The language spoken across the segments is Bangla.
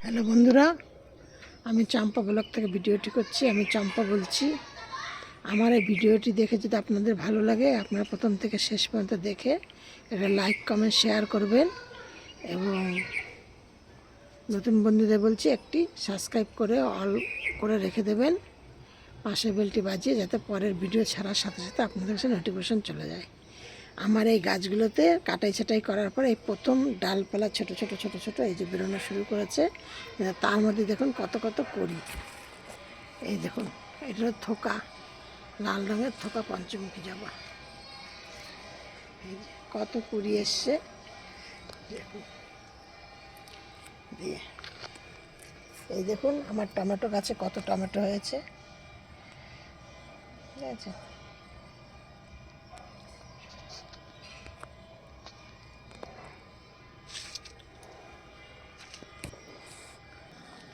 হ্যালো বন্ধুরা, আমি চম্পা ব্লগ থেকে ভিডিওটি করছি। আমি চম্পা বলছি। আমার এই ভিডিওটি দেখে যদি আপনাদের ভালো লাগে, আপনারা প্রথম থেকে শেষ পর্যন্ত দেখে এটা লাইক কমেন্ট শেয়ার করবেন এবং নতুন বন্ধুদের বলছি একটি সাবস্ক্রাইব করে অল করে রেখে দেবেন, পাশে বেলটি বাজিয়ে, যাতে পরের ভিডিও ছাড়ার সাথে সাথে আপনাদের কাছে নোটিফিকেশন চলে যায়। আমার এই গাছগুলোতে কাটাই ছাটাই করার পর এই প্রথম ডালপালা ছোট ছোট ছোট ছোট এই যে বেরোনো শুরু করেছে। তার মধ্যে দেখুন কত কত করি। এই দেখুন, এটা থোকা, লাল রঙের থোকা পঞ্চমুখী জবা। এই যে কত কুড়ি এসছে দেখুন। দিয়ে এই দেখুন আমার টমেটো গাছে কত টমেটো হয়েছে, ঠিক আছে।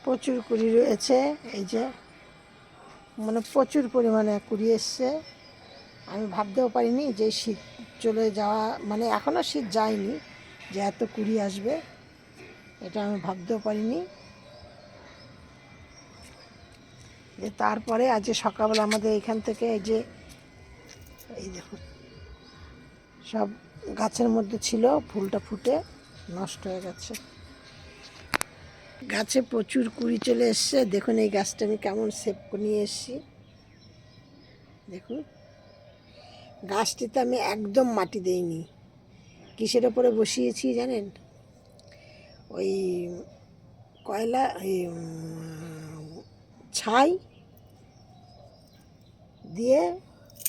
প্রচুর কুড়ি রয়েছে, এই যে মানে প্রচুর পরিমাণে কুড়ি এসছে। আমি ভাবতেও পারিনি যে শীত চলে যাওয়া, মানে এখনও শীত যায়নি যে এত কুড়ি আসবে, এটা আমি ভাবতেও পারিনি। যে তারপরে আজ সকালবেলা আমাদের এখান থেকে এই যে এই দেখুন সব গাছের মধ্যে ছিল, ফুলটা ফুটে নষ্ট হয়ে গেছে। গাছে প্রচুর কুড়ি চলে এসছে। দেখুন এই গাছটা আমি কেমন সেভ করে নিয়ে এসেছি। দেখুন গাছটিতে আমি একদম মাটি দেইনি। কিসের ওপরে বসিয়েছি জানেন? ওই কয়লা, ওই ছাই দিয়ে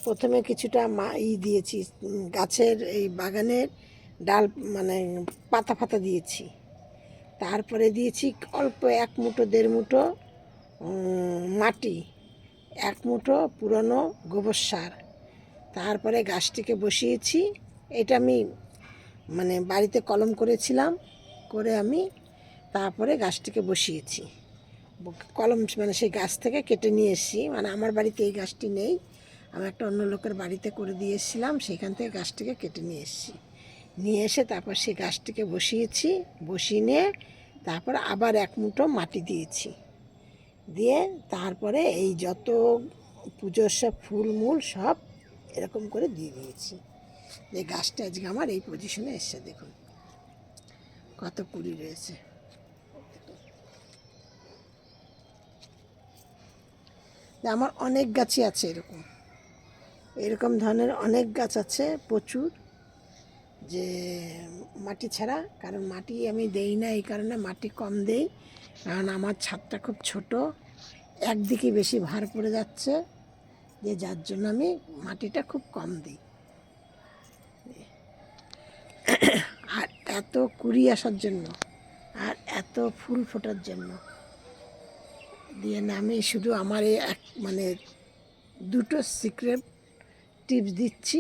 প্রথমে কিছুটা দিয়েছি, গাছের এই বাগানের ডাল মানে পাতা ফাতা দিয়েছি। তারপরে দিয়েছি অল্প এক মুঠো দেড় মুঠো মাটি, এক মুঠো পুরনো গোবর সার। তারপরে গাছটিকে বসিয়েছি। এটা আমি মানে বাড়িতে কলম করেছিলাম, করে আমি তারপরে গাছটিকে বসিয়েছি। কলম মানে সেই গাছ থেকে কেটে নিয়ে এসেছি, মানে আমার বাড়িতে এই গাছটি নেই, আমি একটা অন্য লোকের বাড়িতে করে দিয়ে এসেছিলাম, সেখান থেকে গাছটিকে কেটে নিয়ে এসেছি। নিয়ে এসে তারপর সেই গাছটিকে বসিয়েছি, বসিয়ে নিয়ে তারপর আবার এক মুঠো মাটি দিয়েছি, দিয়ে তারপরে এই যত পুজোর সব ফুল মূল সব এরকম করে দিয়ে দিয়েছি। যে গাছটা আজকে আমার এই পজিশনে এসছে। দেখুন কত কুড়ি রয়েছে। আমার অনেক গাছই আছে এরকম এরকম ধরনের অনেক গাছ আছে প্রচুর, যে মাটি ছাড়া। কারণ মাটি আমি দেই না, এই কারণে মাটি কম দেই, কারণ আমার ছাদটা খুব ছোট, একদিকে বেশি ভার পড়ে যাচ্ছে, যে যার জন্য আমি মাটিটা খুব কম দিই। আর এত কুড়ি আসার জন্য আর এত ফুল ফোটার জন্য দিয়ে না, আমি শুধু আমার এই মানে দুটো সিক্রেট টিপস দিচ্ছি,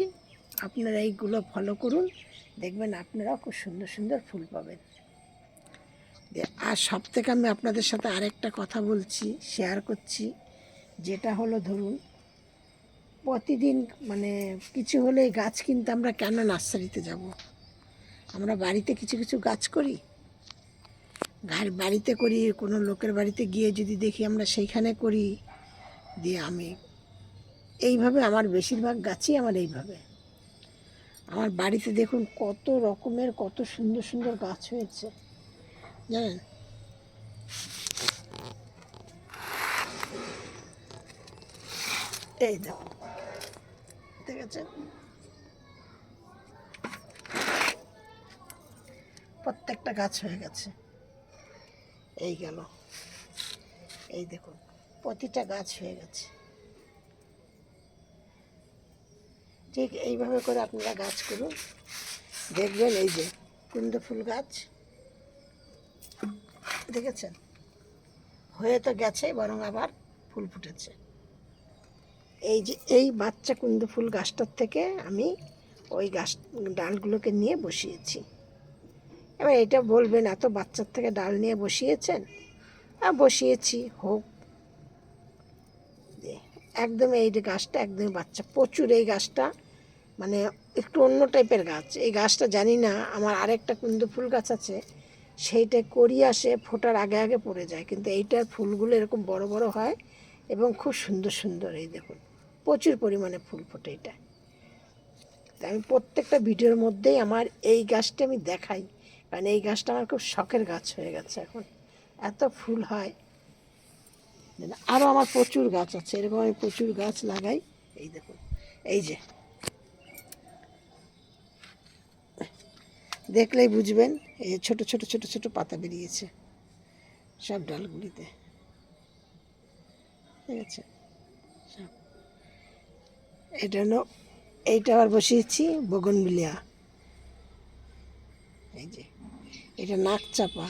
আপনারা এইগুলো ফলো করুন, দেখবেন আপনারাও খুব সুন্দর সুন্দর ফুল পাবেন। আর সব থেকে আমি আপনাদের সাথে আরেকটা কথা বলছি, শেয়ার করছি, যেটা হলো ধরুন প্রতিদিন মানে কিছু হলে গাছ কিনতে আমরা কেন নার্সারিতে যাব? আমরা বাড়িতে কিছু কিছু গাছ করি, বাড়িতে করি, কোনো লোকের বাড়িতে গিয়ে যদি দেখি আমরা সেইখানে করি। দিয়ে আমি এইভাবে আমার বেশিরভাগ গাছই আমার এইভাবে। আমার বাড়িতে দেখুন কত রকমের কত সুন্দর সুন্দর গাছ হয়েছে জানেন। এই দেখুন, ঠিক আছে, প্রত্যেকটা গাছ হয়ে গেছে। এই গেল, এই দেখুন প্রতিটা গাছ হয়ে গেছে। ঠিক এইভাবে করে আপনারা গাছ করুন, দেখবেন এই যে কুন্দ ফুল গাছ দেখেছেন, হয়ে তো গেছে, বরং আবার ফুল ফুটেছে। এই যে এই বাচ্চা কুন্দ ফুল গাছটার থেকে আমি ওই গাছ ডালগুলোকে নিয়ে বসিয়েছি। এবার এটা বলবেন এত বাচ্চার থেকে ডাল নিয়ে বসিয়েছেন? বসিয়েছি, হোক। একদম এই যে গাছটা একদম বাচ্চা, প্রচুর এই গাছটা মানে একটু অন্য টাইপের গাছ। এই গাছটা জানি না, আমার আরেকটা কুন্দ ফুল গাছ আছে, সেইটা করি আসে ফোটার আগে আগে পড়ে যায়, কিন্তু এইটার ফুলগুলো এরকম বড় বড় হয় এবং খুব সুন্দর সুন্দর। এই দেখুন প্রচুর পরিমাণে ফুল ফোটে এটা। তা আমি প্রত্যেকটা ভিডিওর মধ্যেই আমার এই গাছটা আমি দেখাই, কারণ এই গাছটা আমার খুব শখের গাছ হয়ে গেছে এখন, এত ফুল হয়। আরও আমার প্রচুর গাছ আছে, এরকম আমি প্রচুর গাছ লাগাই। এই দেখুন, এই যে দেখলেই বুঝবেন, এই ছোট ছোট ছোট ছোট পাতা বেরিয়েছে সব ডালগুলিতে, ঠিক আছে। এটা হলো, এইটা আবার বসিয়েছি বগনভিলিয়া, এই যে এটা নাকচাপা,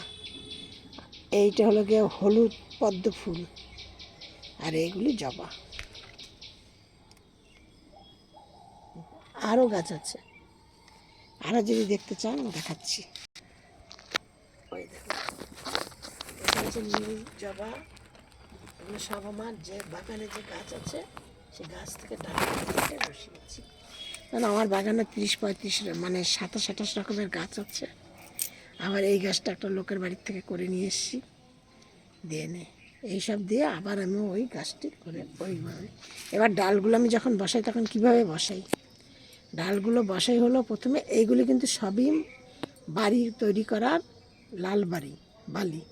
এইটা হলো গিয়ে হলুদ পদ্ম ফুল, আর এইগুলি জবা। আরও গাছ আছে, আরও যদি দেখতে চান দেখাচ্ছি। ওই দেখুন, এটা হচ্ছে নীল জবা, এগুলো সব আমার যে বাগানে যে গাছ আছে সে গাছ থেকে ডাল বসিয়েছি। কারণ আমার বাগানে 30-35 মানে 27-28 রকমের গাছ আছে। আবার এই গাছটা একটা লোকের বাড়ির থেকে করে নিয়ে এসেছি, দিয়ে নে এইসব দিয়ে আবার আমি ওই গাছটি করে ওইভাবে। এবার ডালগুলো আমি যখন বসাই তখন কিভাবে বসাই, ডালগুলো বসাই হলো প্রথমে এইগুলি কিন্তু সবই বাড়ি তৈরি করার লাল বালি।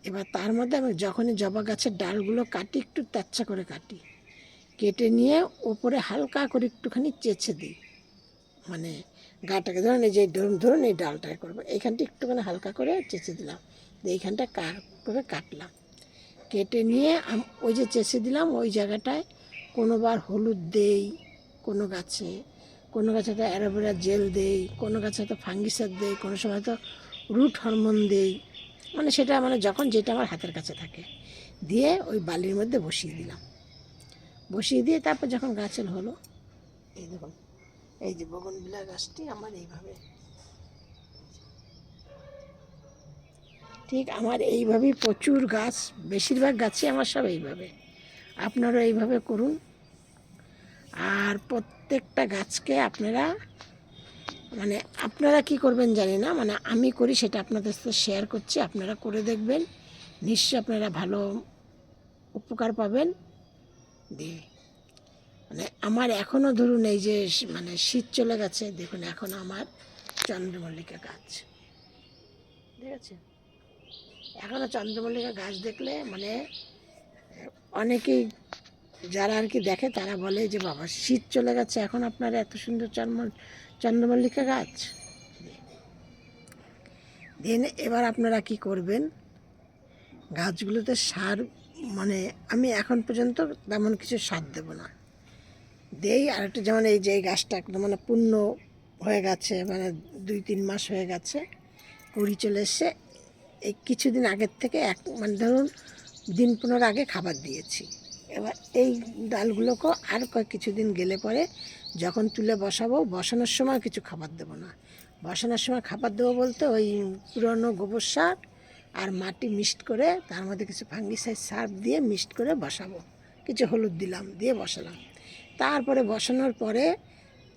এবার তার মধ্যে আমি যখনই জবা গাছের ডালগুলো কাটি একটু তেচ্ছা করে কাটি, কেটে নিয়ে ওপরে হালকা করে একটুখানি চেঁচে দিই, মানে গাটাকে ধরুন এই যে ধরুন এই ডালটায় করবো, এইখানটা একটুখানি হালকা করে চেঁচে দিলাম, এইখানটা করে কাটলাম, কেটে নিয়ে ওই যে চেঁচে দিলাম ওই জায়গাটায় কোনোবার হলুদ দেই, কোনো গাছে তো অ্যালোভেরা জেল দেই, কোনো গাছে হয়তো ফাঙ্গিসাইড দেই, কোনো সময় তো রুট হরমোন দেই, মানে সেটা মানে যখন যেটা আমার হাতের কাছে থাকে, দিয়ে ওই বালির মধ্যে বসিয়ে দিলাম, বসিয়ে দিয়ে তারপর যখন গাছের হলো, এই দেখুন এই যে বগনভিলা গাছটি আমার এইভাবে, ঠিক আমার এইভাবেই প্রচুর গাছ, বেশিরভাগ গাছই আমার সব এইভাবে। আপনারা এইভাবে করুন, আর প্রত্যেকটা গাছকে আপনারা মানে আপনারা কি করবেন জানি না, মানে আমি করি সেটা আপনাদের সাথে শেয়ার করছি, আপনারা করে দেখবেন, নিশ্চয়ই আপনারা ভালো উপকার পাবেন। দিয়ে মানে আমার এখনও ধরুন এই যে মানে শীত চলে গেছে, দেখুন এখন আমার চন্দ্রমল্লিকা গাছ, ঠিক আছে, এখনও চন্দ্রমল্লিকা গাছ দেখলে মানে অনেকেই যারা আর কি দেখে তারা বলে যে বাবা শীত চলে গেছে এখন আপনার এত সুন্দর চন্দ্রমল্লিকা গাছ। দেন এবার আপনারা কি করবেন, গাছগুলোতে সার মানে আমি এখন পর্যন্ত তেমন কিছু সার দেবো না, দেই আর একটু, যেমন এই যে এই গাছটা একদম মানে পূর্ণ হয়ে গেছে, মানে 2-3 মাস হয়ে গেছে, কুড়ি চলে এসছে, এই কিছুদিন আগের থেকে মানে ধরুন দিন 15 আগে খাবার দিয়েছি। এবার এই ডালগুলোকেও আর কিছুদিন গেলে পরে যখন তুলে বসাবো, বসানোর সময় কিছু খাবার দেবো না, বসানোর সময় খাবার দেবো বলতে ওই পুরনো গোবর সার আর মাটি মিক্সড করে তার মধ্যে কিছু ফাঙ্গিসাইড সার দিয়ে মিক্সড করে বসাবো, কিছু হলুদ দিলাম, দিয়ে বসালাম। তারপরে বসানোর পরে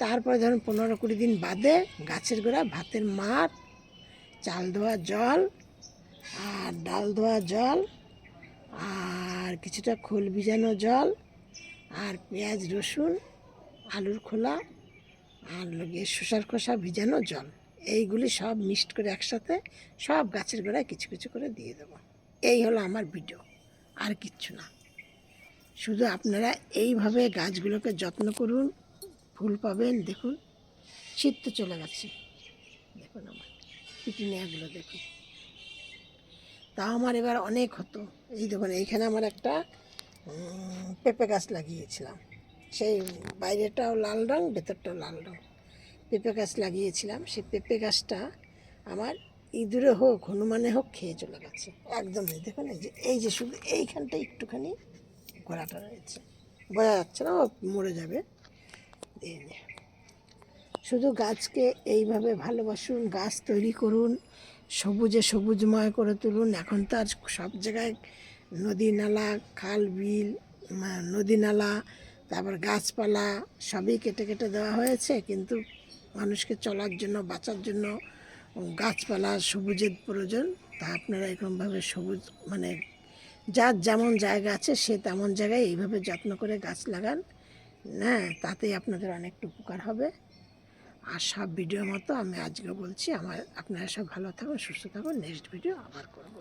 তারপরে ধরুন 15-20 দিন বাদে গাছের গোড়া ভাতের মাড়, চাল ধোয়া জল আর ডাল ধোয়া জল আর কিছুটা খোল ভিজানো জল আর পেঁয়াজ রসুন আলুর খোলা আর লগে শসার খোসা ভিজানো জল, এইগুলি সব মিক্সড করে একসাথে সব গাছের গোড়ায় কিছু কিছু করে দিয়ে দেবো। এই হলো আমার ভিডিও, আর কিচ্ছু না। শুধু আপনারা এইভাবে গাছগুলোকে যত্ন করুন, ফুল পাবেন। দেখুন শীত তো চলে গেছে, দেখুন আমার পিটুনিয়াগুলো দেখুন, তাও আমার এবার অনেক হতো। এই দেখুন এইখানে আমার একটা পেঁপে গাছ লাগিয়েছিলাম, সেই বাইরেটাও লাল রঙ ভেতরটাও লাল রঙ, পেঁপে গাছ লাগিয়েছিলাম, সেই পেঁপে গাছটা আমার ইঁদুরে হোক হনুমানে হোক খেয়ে চলে গেছে একদম। দেখুন এই যে শুধু এইখানটা একটুখানি গোড়াটা রয়েছে, বোঝা যাচ্ছে না, ও মরে যাবে। শুধু গাছকে এইভাবে ভালোবাসুন, গাছ তৈরি করুন, সবুজে সবুজময় করে তুলুন। এখন তো আর সব জায়গায় নদী নালা খাল বিল, নদী নালা তারপর গাছপালা সবই কেটে কেটে দেওয়া হয়েছে, কিন্তু মানুষকে চলার জন্য বাঁচার জন্য গাছপালা সবুজের প্রয়োজন, তা আপনারা এরকমভাবে সবুজ মানে যার যেমন জায়গা আছে সে তেমন জায়গায় এইভাবে যত্ন করে গাছ লাগান। হ্যাঁ, তাতেই আপনাদের অনেকটা উপকার হবে। আর সব ভিডিও মতো আমি আজকে বলছি, আপনারা সব ভালো থাকুন, সুস্থ থাকুন, নেক্সট ভিডিও আবার করব।